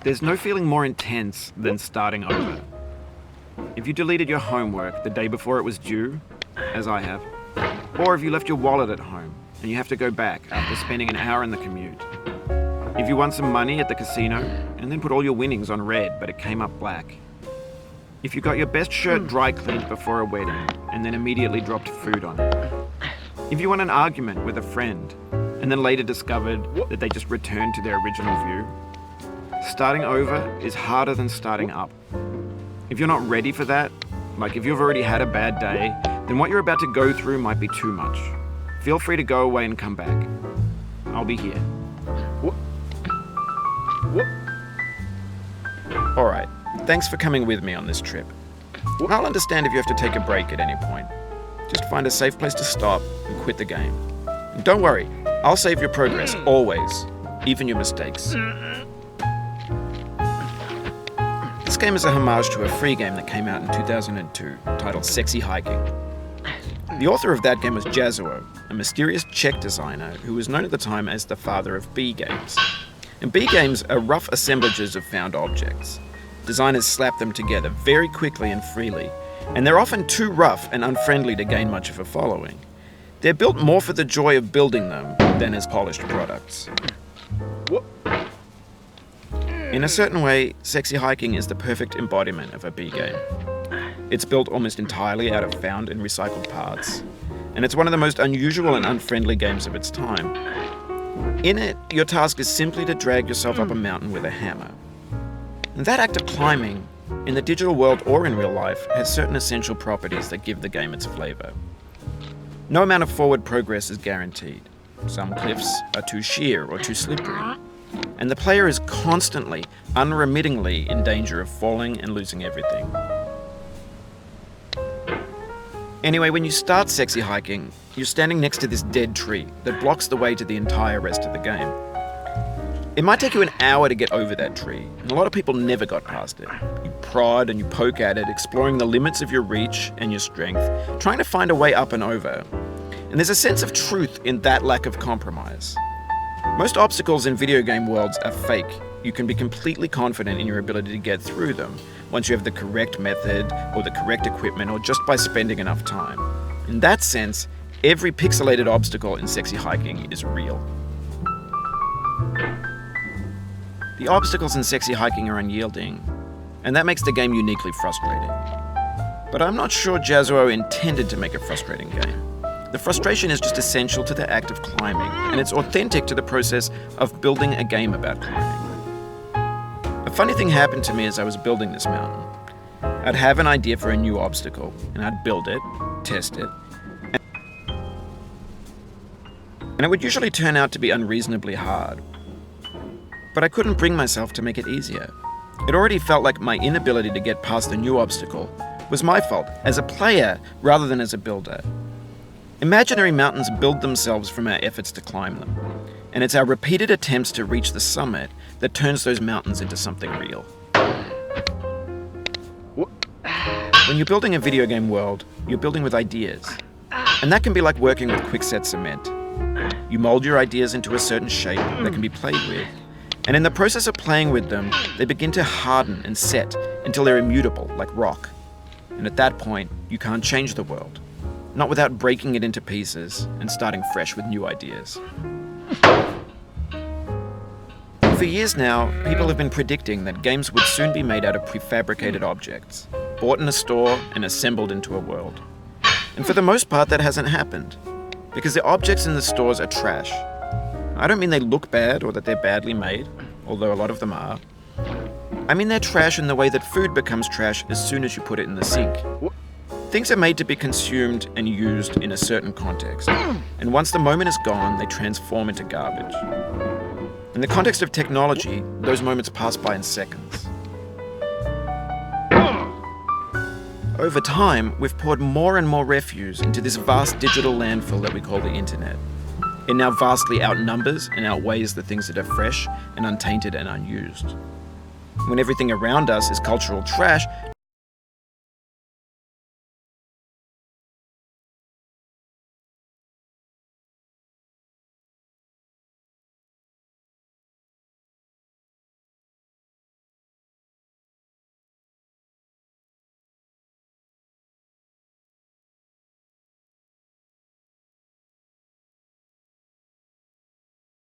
There's no feeling more intense than starting over. If you deleted your homework the day before it was due, as I have, or if you left your wallet at home and you have to go back after spending an hour in the commute. If you won some money at the casino and then put all your winnings on red but it came up black. If you got your best shirt dry cleaned before a wedding and then immediately dropped food on it. If you won an argument with a friend and then later discovered that they just returned to their original view. Starting over is harder than starting up. If you're not ready for that, like if you've already had a bad day, then what you're about to go through might be too much. Feel free to go away and come back. I'll be here. Alright, thanks for coming with me on this trip. I'll understand if you have to take a break at any point. Just find a safe place to stop and quit the game. And don't worry, I'll save your progress, always, even your mistakes. This game is a homage to a free game that came out in 2002, titled Sexy Hiking. The author of that game was Jazzuo, a mysterious Czech designer who was known at the time as the father of B games. And B games are rough assemblages of found objects. Designers slap them together very quickly and freely, and they're often too rough and unfriendly to gain much of a following. They're built more for the joy of building them than as polished products. In a certain way, Sexy Hiking is the perfect embodiment of a B game. It's built almost entirely out of found and recycled parts, and it's one of the most unusual and unfriendly games of its time. In it, your task is simply to drag yourself up a mountain with a hammer. And that act of climbing, in the digital world or in real life, has certain essential properties that give the game its flavor. No amount of forward progress is guaranteed. Some cliffs are too sheer or too slippery. And the player is constantly, unremittingly in danger of falling and losing everything. Anyway, when you start Sexy Hiking, you're standing next to this dead tree that blocks the way to the entire rest of the game. It might take you an hour to get over that tree, and a lot of people never got past it. You prod and you poke at it, exploring the limits of your reach and your strength, trying to find a way up and over. And there's a sense of truth in that lack of compromise. Most obstacles in video game worlds are fake. You can be completely confident in your ability to get through them once you have the correct method or the correct equipment or just by spending enough time. In that sense, every pixelated obstacle in Sexy Hiking is real. The obstacles in Sexy Hiking are unyielding, and that makes the game uniquely frustrating. But I'm not sure Jazzuo intended to make a frustrating game. The frustration is just essential to the act of climbing, and it's authentic to the process of building a game about climbing. A funny thing happened to me as I was building this mountain. I'd have an idea for a new obstacle, and I'd build it, test it, and it would usually turn out to be unreasonably hard. But I couldn't bring myself to make it easier. It already felt like my inability to get past the new obstacle was my fault as a player rather than as a builder. Imaginary mountains build themselves from our efforts to climb them, and it's our repeated attempts to reach the summit that turns those mountains into something real. When you're building a video game world, you're building with ideas, and that can be like working with quickset cement. You mold your ideas into a certain shape that can be played with, and in the process of playing with them, they begin to harden and set until they're immutable, like rock. And at that point, you can't change the world. Not without breaking it into pieces and starting fresh with new ideas. For years now, people have been predicting that games would soon be made out of prefabricated objects, bought in a store and assembled into a world. And for the most part, that hasn't happened, because the objects in the stores are trash. I don't mean they look bad or that they're badly made, although a lot of them are. I mean they're trash in the way that food becomes trash as soon as you put it in the sink. Things are made to be consumed and used in a certain context, and once the moment is gone, they transform into garbage. In the context of technology, those moments pass by in seconds. Over time, we've poured more and more refuse into this vast digital landfill that we call the internet. It now vastly outnumbers and outweighs the things that are fresh and untainted and unused. When everything around us is cultural trash,